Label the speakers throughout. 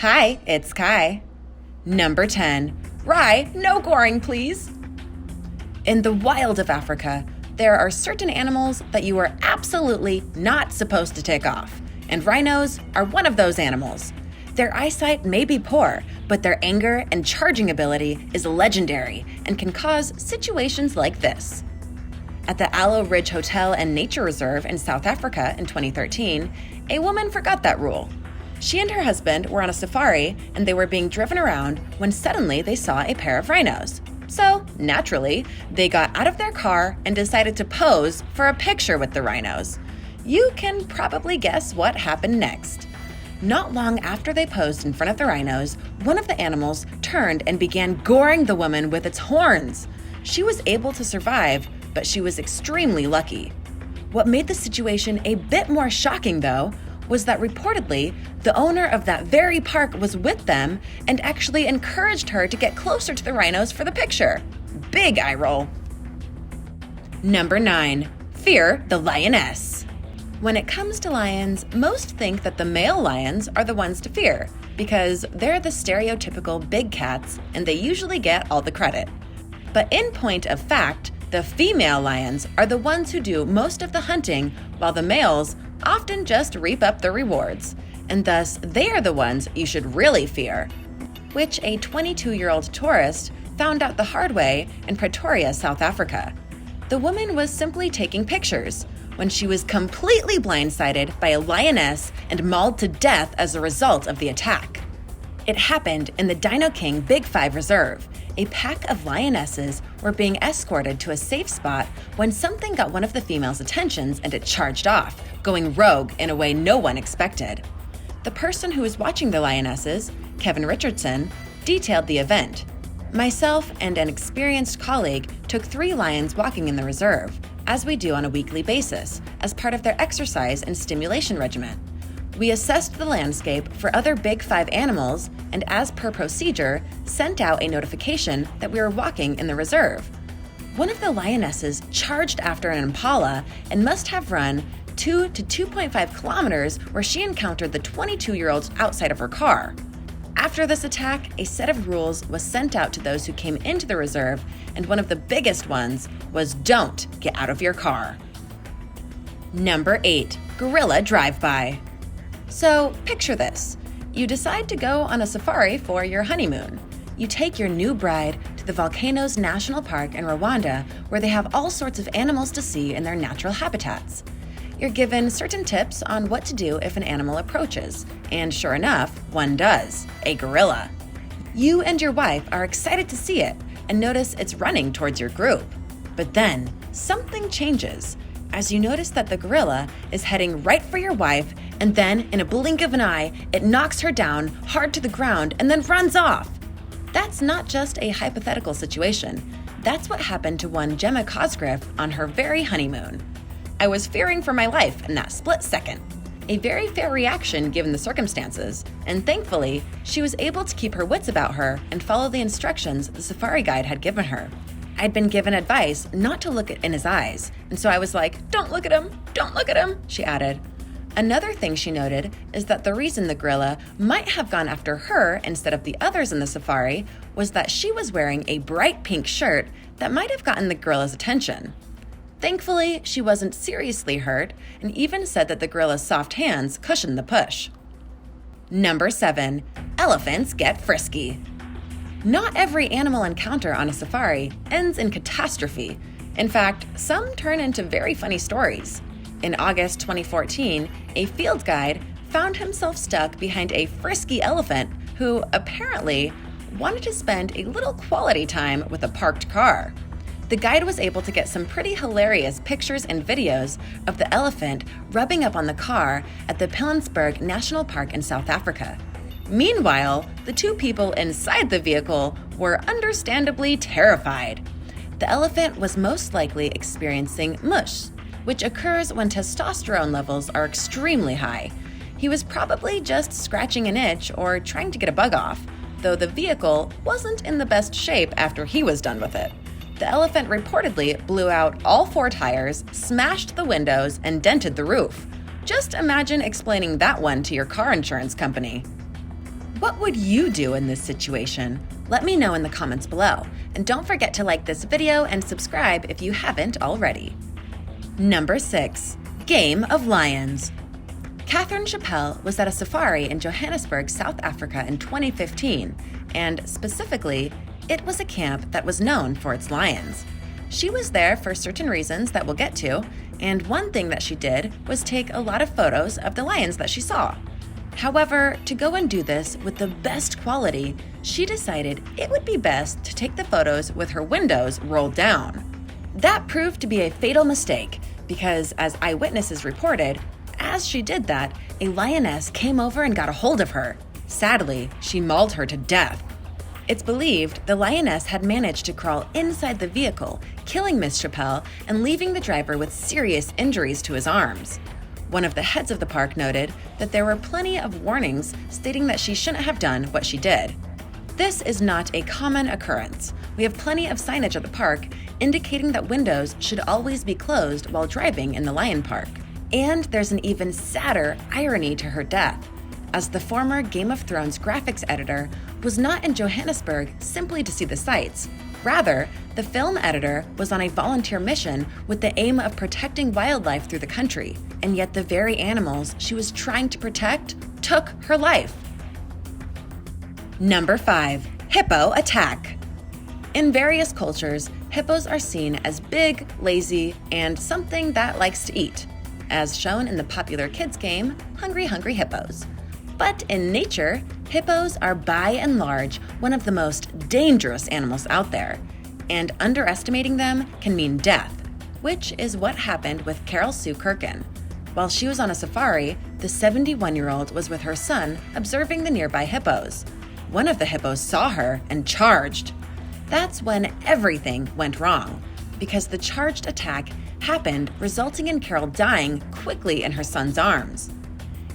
Speaker 1: Hi, it's Kai. Number 10. Rye, no goring, please. In the wild of Africa, there are certain animals that you are absolutely not supposed to take off, and rhinos are one of those animals. Their eyesight may be poor, but their anger and charging ability is legendary and can cause situations like this. At the Aloe Ridge Hotel and Nature Reserve in South Africa in 2013, a woman forgot that rule. She and her husband were on a safari and they were being driven around when suddenly they saw a pair of rhinos. So, naturally, they got out of their car and decided to pose for a picture with the rhinos. You can probably guess what happened next. Not long after they posed in front of the rhinos, one of the animals turned and began goring the woman with its horns. She was able to survive, but she was extremely lucky. What made the situation a bit more shocking, though, was that reportedly, the owner of that very park was with them and actually encouraged her to get closer to the rhinos for the picture. Big eye roll. Number 9. Fear the lioness. When it comes to lions, most think that the male lions are the ones to fear because they're the stereotypical big cats and they usually get all the credit. But in point of fact, the female lions are the ones who do most of the hunting, while the males often just reap up the rewards, and thus they are the ones you should really fear, which a 22-year-old tourist found out the hard way in Pretoria, South Africa. The woman was simply taking pictures when she was completely blindsided by a lioness and mauled to death as a result of the attack. It happened in the Dino King Big 5 Reserve. A pack of lionesses were being escorted to a safe spot when something got one of the females' attentions and it charged off, going rogue in a way no one expected. The person who was watching the lionesses, Kevin Richardson, detailed the event. Myself and an experienced colleague took 3 lions walking in the reserve, as we do on a weekly basis, as part of their exercise and stimulation regimen. We assessed the landscape for other Big 5 animals and, as per procedure, sent out a notification that we were walking in the reserve. One of the lionesses charged after an impala and must have run 2 to 2.5 kilometers where she encountered the 22-year-old outside of her car. After this attack, a set of rules was sent out to those who came into the reserve, and one of the biggest ones was don't get out of your car. Number 8. Gorilla Drive-By. So, picture this. You decide to go on a safari for your honeymoon. You take your new bride to the Volcanoes National Park in Rwanda, where they have all sorts of animals to see in their natural habitats. You're given certain tips on what to do if an animal approaches, and sure enough, one does, a gorilla. You and your wife are excited to see it and notice it's running towards your group. But then, something changes as you notice that the gorilla is heading right for your wife, and then, in a blink of an eye, it knocks her down hard to the ground and then runs off. That's not just a hypothetical situation. That's what happened to one Gemma Cosgriff on her very honeymoon. I was fearing for my life in that split second. A very fair reaction given the circumstances, and thankfully, she was able to keep her wits about her and follow the instructions the safari guide had given her. I'd been given advice not to look in his eyes, and so I was like, "Don't look at him, don't look at him," she added. Another thing she noted is that the reason the gorilla might have gone after her instead of the others in the safari was that she was wearing a bright pink shirt that might have gotten the gorilla's attention. Thankfully, she wasn't seriously hurt and even said that the gorilla's soft hands cushioned the push. Number 7. Elephants get frisky. Not every animal encounter on a safari ends in catastrophe. In fact, some turn into very funny stories. In August 2014, a field guide found himself stuck behind a frisky elephant who apparently wanted to spend a little quality time with a parked car. The guide was able to get some pretty hilarious pictures and videos of the elephant rubbing up on the car at the Pilanesberg National Park in South Africa. Meanwhile, the 2 people inside the vehicle were understandably terrified. The elephant was most likely experiencing mush, which occurs when testosterone levels are extremely high. He was probably just scratching an itch or trying to get a bug off, though the vehicle wasn't in the best shape after he was done with it. The elephant reportedly blew out all 4 tires, smashed the windows, and dented the roof. Just imagine explaining that one to your car insurance company. What would you do in this situation? Let me know in the comments below. And don't forget to like this video and subscribe if you haven't already. Number 6. Game of Lions. Catherine Chappell was at a safari in Johannesburg, South Africa in 2015, and specifically, it was a camp that was known for its lions. She was there for certain reasons that we'll get to, and one thing that she did was take a lot of photos of the lions that she saw. However, to go and do this with the best quality, she decided it would be best to take the photos with her windows rolled down. That proved to be a fatal mistake because, as eyewitnesses reported, as she did that, a lioness came over and got a hold of her. Sadly, she mauled her to death. It's believed the lioness had managed to crawl inside the vehicle, killing Miss Chappell and leaving the driver with serious injuries to his arms. One of the heads of the park noted that there were plenty of warnings stating that she shouldn't have done what she did. This is not a common occurrence. We have plenty of signage at the park indicating that windows should always be closed while driving in the lion park. And there's an even sadder irony to her death, as the former Game of Thrones graphics editor was not in Johannesburg simply to see the sights. Rather, the film editor was on a volunteer mission with the aim of protecting wildlife through the country, and yet the very animals she was trying to protect took her life. Number 5. Hippo attack. In various cultures, hippos are seen as big, lazy, and something that likes to eat, as shown in the popular kids game, Hungry Hungry Hippos. But in nature, hippos are by and large one of the most dangerous animals out there, and underestimating them can mean death, which is what happened with Carol Sue Kirkin. While she was on a safari, the 71-year-old was with her son observing the nearby hippos. One of the hippos saw her and charged. That's when everything went wrong, because the charged attack happened, resulting in Carol dying quickly in her son's arms.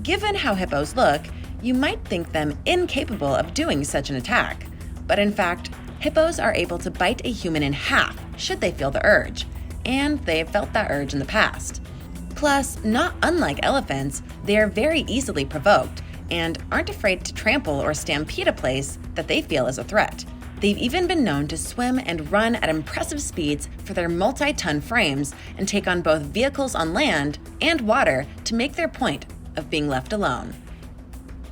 Speaker 1: Given how hippos look, you might think them incapable of doing such an attack. But in fact, hippos are able to bite a human in half should they feel the urge, and they have felt that urge in the past. Plus, not unlike elephants, they are very easily provoked and aren't afraid to trample or stampede a place that they feel is a threat. They've even been known to swim and run at impressive speeds for their multi-ton frames and take on both vehicles on land and water to make their point of being left alone.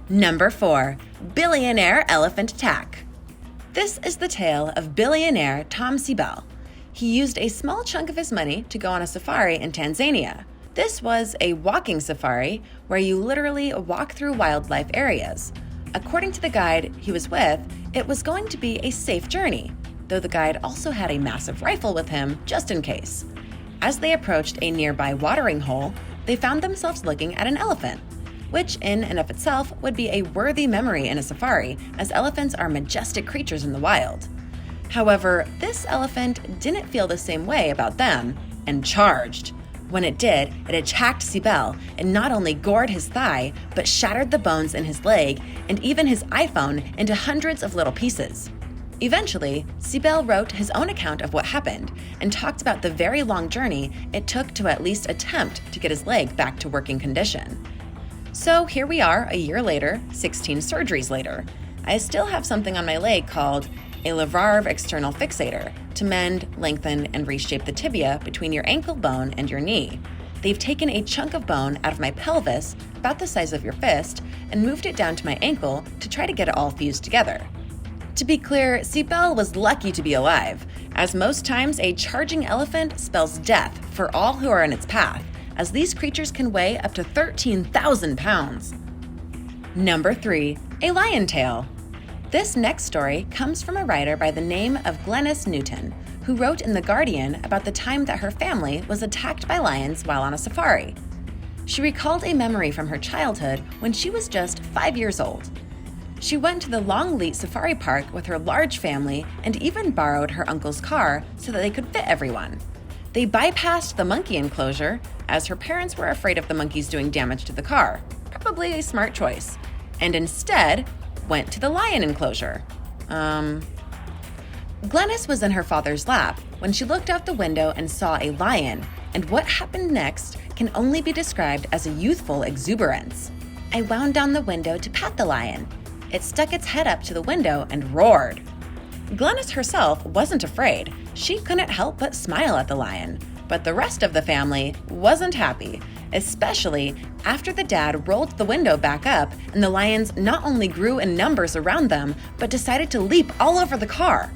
Speaker 1: Number 4. Billionaire elephant attack. This is the tale of billionaire Tom Siebel. He used a small chunk of his money to go on a safari in Tanzania. This was a walking safari where you literally walk through wildlife areas. According to the guide he was with, it was going to be a safe journey, though the guide also had a massive rifle with him just in case. As they approached a nearby watering hole, they found themselves looking at an elephant, which in and of itself would be a worthy memory in a safari, as elephants are majestic creatures in the wild. However, this elephant didn't feel the same way about them and charged. When it did, it attacked Siebel and not only gored his thigh, but shattered the bones in his leg and even his iPhone into hundreds of little pieces. Eventually, Siebel wrote his own account of what happened and talked about the very long journey it took to at least attempt to get his leg back to working condition. So here we are a year later, 16 surgeries later. I still have something on my leg called a Levarve external fixator to mend, lengthen, and reshape the tibia between your ankle bone and your knee. They've taken a chunk of bone out of my pelvis, about the size of your fist, and moved it down to my ankle to try to get it all fused together. To be clear, Siebel was lucky to be alive, as most times a charging elephant spells death for all who are in its path, as these creatures can weigh up to 13,000 pounds. Number 3. A lion tail. This next story comes from a writer by the name of Glenys Newton, who wrote in The Guardian about the time that her family was attacked by lions while on a safari. She recalled a memory from her childhood when she was just 5 years old. She went to the Longleat Safari Park with her large family and even borrowed her uncle's car so that they could fit everyone. They bypassed the monkey enclosure, as her parents were afraid of the monkeys doing damage to the car, probably a smart choice, and instead went to the lion enclosure. Glenys was in her father's lap when she looked out the window and saw a lion, and what happened next can only be described as a youthful exuberance. I wound down the window to pat the lion. it stuck its head up to the window and roared. Glennis herself wasn't afraid. She couldn't help but smile at the lion. But the rest of the family wasn't happy, especially after the dad rolled the window back up and the lions not only grew in numbers around them, but decided to leap all over the car.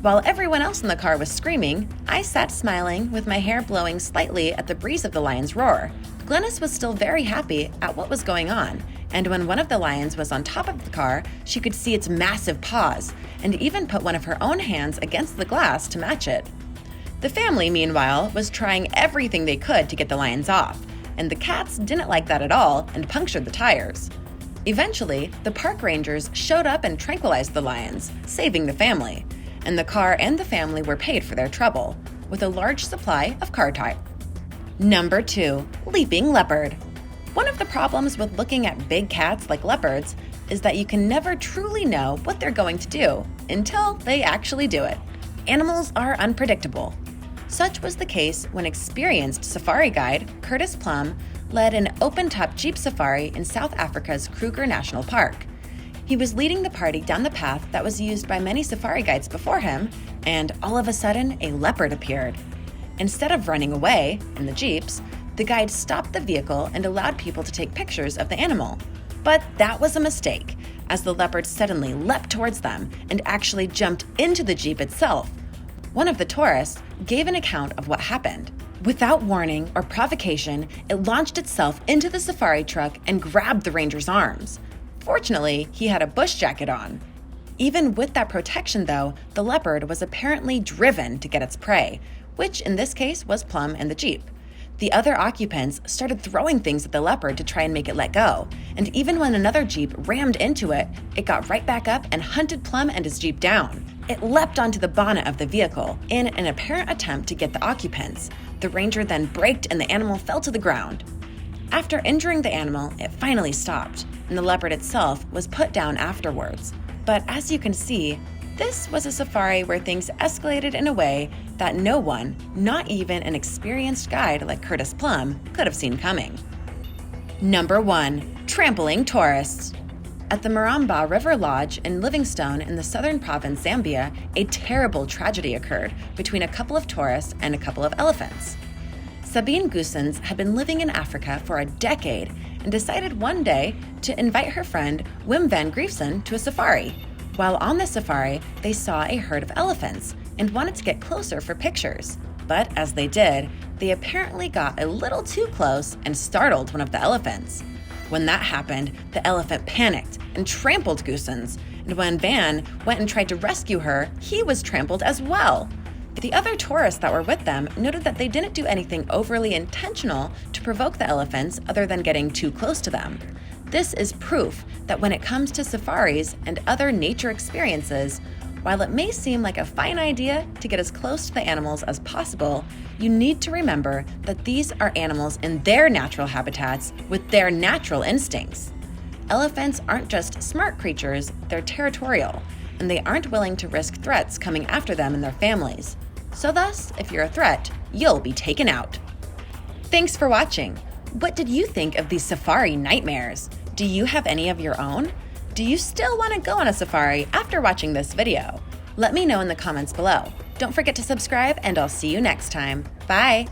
Speaker 1: While everyone else in the car was screaming, I sat smiling with my hair blowing slightly at the breeze of the lion's roar. Glennis was still very happy at what was going on, and when one of the lions was on top of the car, she could see its massive paws, and even put one of her own hands against the glass to match it. The family, meanwhile, was trying everything they could to get the lions off, and the cats didn't like that at all and punctured the tires. Eventually, the park rangers showed up and tranquilized the lions, saving the family, and the car and the family were paid for their trouble, with a large supply of car tires. Number 2. Leaping leopard. One of the problems with looking at big cats like leopards is that you can never truly know what they're going to do until they actually do it. Animals are unpredictable. Such was the case when experienced safari guide Curtis Plum led an open-top jeep safari in South Africa's Kruger National Park. He was leading the party down the path that was used by many safari guides before him, and all of a sudden, a leopard appeared. Instead of running away in the jeeps, the guide stopped the vehicle and allowed people to take pictures of the animal. But that was a mistake, as the leopard suddenly leapt towards them and actually jumped into the jeep itself. One of the tourists gave an account of what happened. Without warning or provocation, it launched itself into the safari truck and grabbed the ranger's arms. Fortunately, he had a bush jacket on. Even with that protection, though, the leopard was apparently driven to get its prey, which in this case was Plum and the jeep. The other occupants started throwing things at the leopard to try and make it let go, and even when another jeep rammed into it, it got right back up and hunted Plum and his jeep down. It leapt onto the bonnet of the vehicle in an apparent attempt to get the occupants. The ranger then braked and the animal fell to the ground. After injuring the animal, it finally stopped, and the leopard itself was put down afterwards. But as you can see, this was a safari where things escalated in a way that no one, not even an experienced guide like Curtis Plum, could have seen coming. Number 1. Trampling tourists. At the Maramba River Lodge in Livingstone in the southern province Zambia, a terrible tragedy occurred between a couple of tourists and a couple of elephants. Sabine Goossens had been living in Africa for a decade and decided one day to invite her friend Wim van Griefsen to a safari. While on the safari, they saw a herd of elephants and wanted to get closer for pictures. But as they did, they apparently got a little too close and startled one of the elephants. When that happened, the elephant panicked and trampled Goossens, and when Van went and tried to rescue her, he was trampled as well. The other tourists that were with them noted that they didn't do anything overly intentional to provoke the elephants other than getting too close to them. This is proof that when it comes to safaris and other nature experiences, while it may seem like a fine idea to get as close to the animals as possible, you need to remember that these are animals in their natural habitats with their natural instincts. Elephants aren't just smart creatures, they're territorial, and they aren't willing to risk threats coming after them and their families. So thus, if you're a threat, you'll be taken out. Thanks for watching. What did you think of these safari nightmares? Do you have any of your own? Do you still want to go on a safari after watching this video? Let me know in the comments below. Don't forget to subscribe, and I'll see you next time. Bye!